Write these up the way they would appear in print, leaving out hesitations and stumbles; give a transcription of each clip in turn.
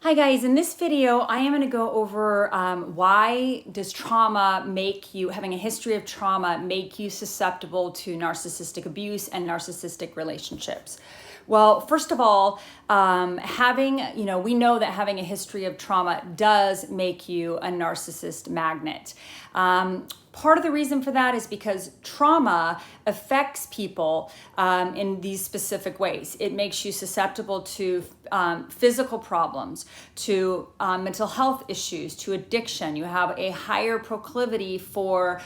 Hi guys, in this video I am going to go over why does trauma make you, having a history of trauma, make you susceptible to narcissistic abuse and narcissistic relationships. Well, first of all, we know that having a history of trauma does make you a narcissist magnet. Part of the reason for that is because trauma affects people in these specific ways. It makes you susceptible to physical problems, to mental health issues, to addiction. You have a higher proclivity for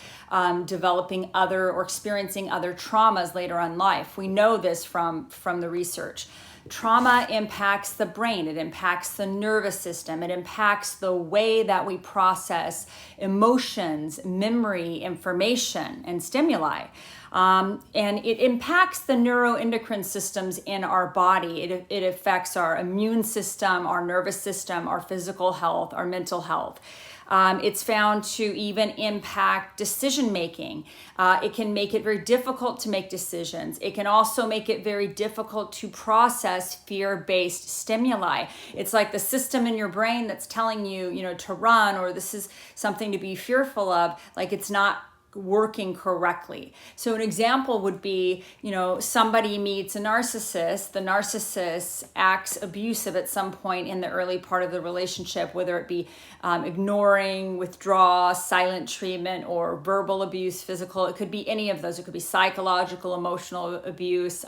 developing other or experiencing other traumas later on in life. We know this from the research. Trauma impacts the brain, it impacts the nervous system, it impacts the way that we process emotions, memory, information, and stimuli. And it impacts the neuroendocrine systems in our body. It affects our immune system, our nervous system, our physical health, our mental health. It's found to even impact decision making. It can make it very difficult to make decisions. It can also make it very difficult to process fear-based stimuli. It's like the system in your brain that's telling you, to run, or this is something to be fearful of, like it's not working correctly. So an example would be, somebody meets a narcissist, the narcissist acts abusive at some point in the early part of the relationship, whether it be ignoring, withdraw, silent treatment, or verbal abuse, physical. It could be any of those. It could be psychological, emotional abuse,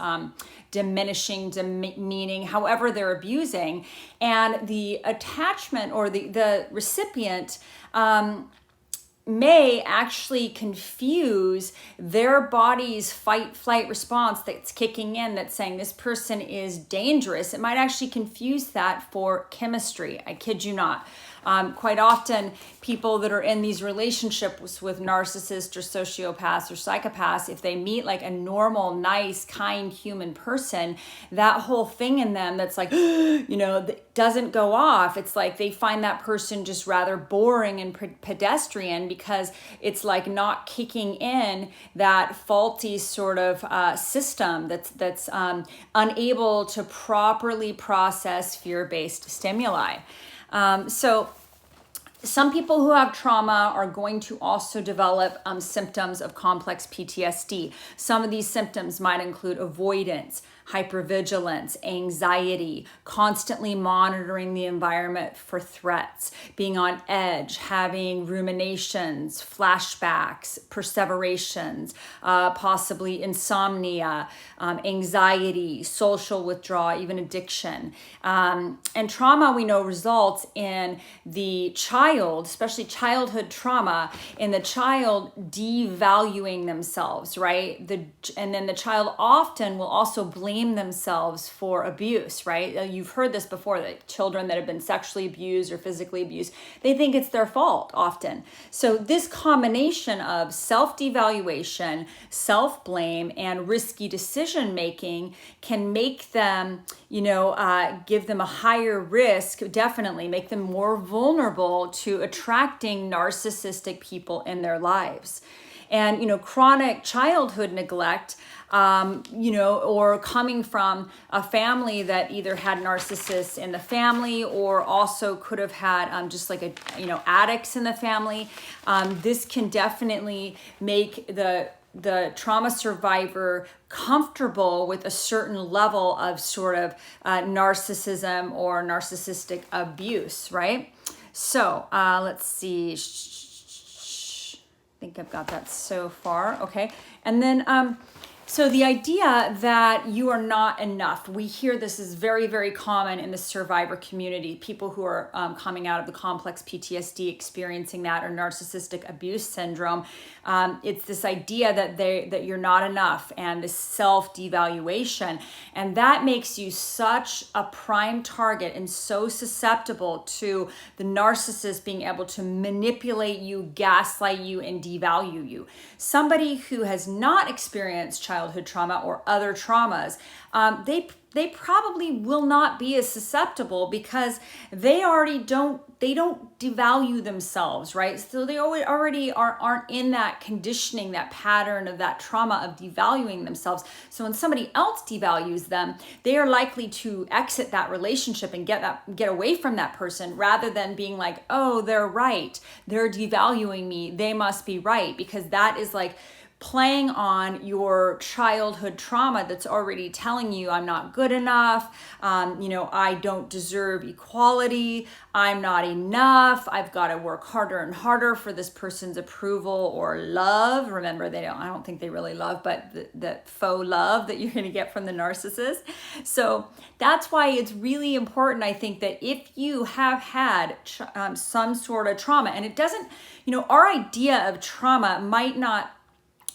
diminishing, demeaning, however they're abusing. And the attachment or the recipient may actually confuse their body's fight-flight response that's kicking in, that's saying this person is dangerous. It might actually confuse that for chemistry. I kid you not. Quite often, people that are in these relationships with narcissists or sociopaths or psychopaths, if they meet like a normal, nice, kind human person, that whole thing in them that's like, doesn't go off. It's like they find that person just rather boring and pedestrian because it's like not kicking in that faulty sort of system that's unable to properly process fear-based stimuli. So some people who have trauma are going to also develop symptoms of complex PTSD. Some of these symptoms might include avoidance, hypervigilance, anxiety, constantly monitoring the environment for threats, being on edge, having ruminations, flashbacks, perseverations, possibly insomnia, anxiety, social withdrawal, even addiction. And trauma, we know, results in the child, especially childhood trauma, in the child devaluing themselves, right? And then the child often will also blame themselves for abuse, right? You've heard this before, that children that have been sexually abused or physically abused, they think it's their fault often. So this combination of self-devaluation, self-blame, and risky decision-making can make them, give them a higher risk, definitely make them more vulnerable to attracting narcissistic people in their lives. And, chronic childhood neglect, or coming from a family that either had narcissists in the family or also could have had just like addicts in the family. This can definitely make the trauma survivor comfortable with a certain level of sort of narcissism or narcissistic abuse, right? So let's see. I think I've got that so far. Okay. And then, so the idea that you are not enough, we hear this is very, very common in the survivor community. People who are coming out of the complex PTSD, experiencing that, or narcissistic abuse syndrome. It's this idea that you're not enough, and this self-devaluation. And that makes you such a prime target and so susceptible to the narcissist being able to manipulate you, gaslight you, and devalue you. Somebody who has not experienced childhood trauma or other traumas, they they probably will not be as susceptible because they don't devalue themselves, right? So they already aren't in that conditioning, that pattern of that trauma of devaluing themselves. So when somebody else devalues them, they are likely to exit that relationship and get away from that person, rather than being like, oh, they're right, they're devaluing me, they must be right, because that is like playing on your childhood trauma that's already telling you, I'm not good enough, I don't deserve equality, I'm not enough, I've got to work harder and harder for this person's approval or love. Remember, I don't think they really love, but the faux love that you're going to get from the narcissist. So that's why it's really important, I think, that if you have had some sort of trauma, and it doesn't, our idea of trauma might not,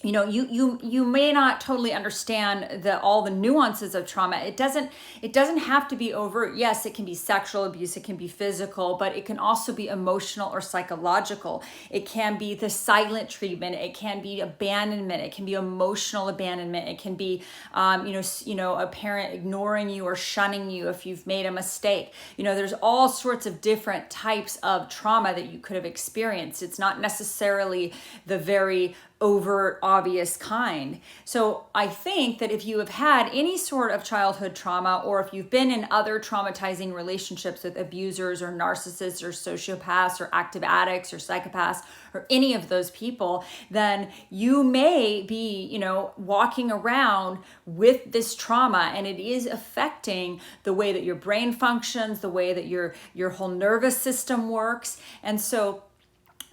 you may not totally understand all the nuances of trauma. It doesn't have to be overt. Yes, it can be sexual abuse, it can be physical, but it can also be emotional or psychological. It can be the silent treatment, it can be abandonment, it can be emotional abandonment, it can be a parent ignoring you or shunning you if you've made a mistake. There's all sorts of different types of trauma that you could have experienced. It's not necessarily the very overt, obvious kind. So I think that if you have had any sort of childhood trauma, or if you've been in other traumatizing relationships with abusers or narcissists or sociopaths or active addicts or psychopaths or any of those people, then you may be, walking around with this trauma, and it is affecting the way that your brain functions, the way that your whole nervous system works. And so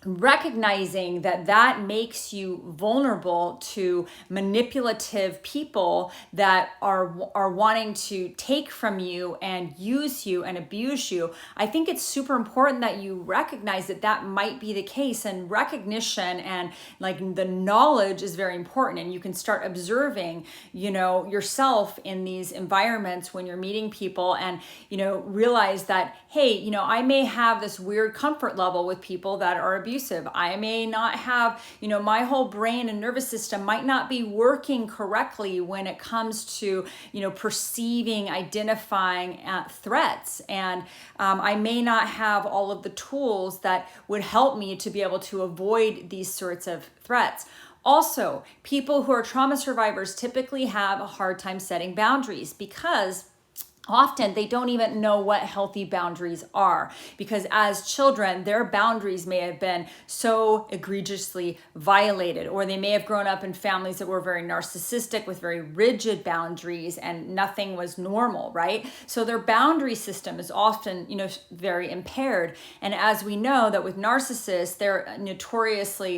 recognizing that makes you vulnerable to manipulative people that are wanting to take from you and use you and abuse you. I think it's super important that you recognize that might be the case, and recognition and like the knowledge is very important. And you can start observing, yourself in these environments when you're meeting people, and, realize that, hey, I may have this weird comfort level with people that are abusive. I may not have, my whole brain and nervous system might not be working correctly when it comes to, perceiving, identifying threats. And I may not have all of the tools that would help me to be able to avoid these sorts of threats. Also, people who are trauma survivors typically have a hard time setting boundaries, because often they don't even know what healthy boundaries are, because as children, their boundaries may have been so egregiously violated, or they may have grown up in families that were very narcissistic with very rigid boundaries and nothing was normal, right? So their boundary system is often, very impaired. And as we know that with narcissists,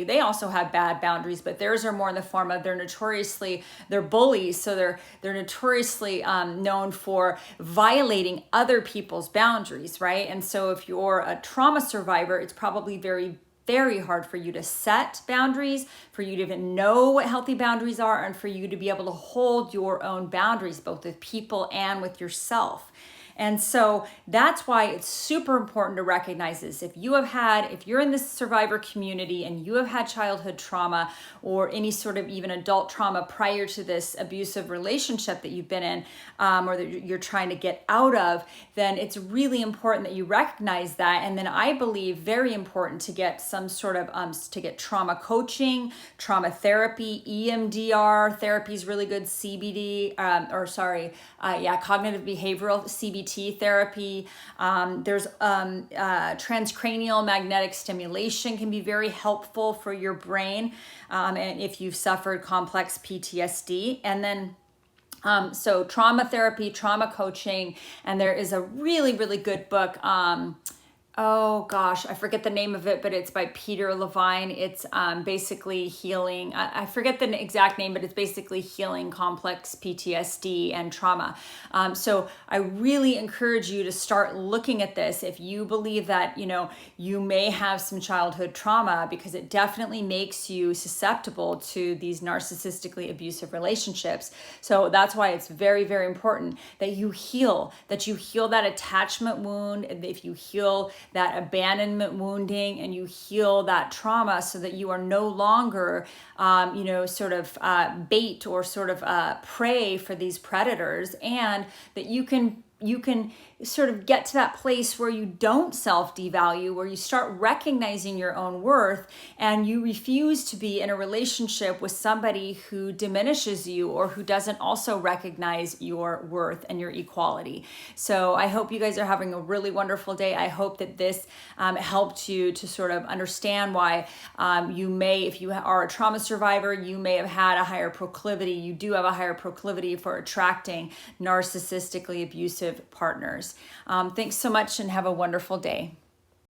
they also have bad boundaries, but theirs are more in the form of they're bullies. So they're notoriously known for violating other people's boundaries, right? And so if you're a trauma survivor, it's probably very, very hard for you to set boundaries, for you to even know what healthy boundaries are, and for you to be able to hold your own boundaries, both with people and with yourself. And so that's why it's super important to recognize this. If you're in this survivor community and you have had childhood trauma or any sort of even adult trauma prior to this abusive relationship that you've been in, or that you're trying to get out of, then it's really important that you recognize that. And then I believe very important to get some sort of, to get trauma coaching, trauma therapy, EMDR therapy is really good, cognitive behavioral, CBT therapy. There's transcranial magnetic stimulation can be very helpful for your brain, and if you've suffered complex PTSD. And then so trauma therapy, trauma coaching, and there is a really, really good book. Oh gosh, I forget the name of it, but it's by Peter Levine. It's basically healing. I forget the exact name, but it's basically healing complex PTSD and trauma. So I really encourage you to start looking at this if you believe that, you may have some childhood trauma, because it definitely makes you susceptible to these narcissistically abusive relationships. So that's why it's very, very important that you heal that attachment wound. If you heal that abandonment wounding, and you heal that trauma so that you are no longer, sort of bait or sort of prey for these predators, and that you can sort of get to that place where you don't self-devalue, where you start recognizing your own worth, and you refuse to be in a relationship with somebody who diminishes you or who doesn't also recognize your worth and your equality. So I hope you guys are having a really wonderful day. I hope that this helped you to sort of understand why you may, if you are a trauma survivor, you may have had a higher proclivity. You do have a higher proclivity for attracting narcissistically abusive partners. Thanks so much and have a wonderful day.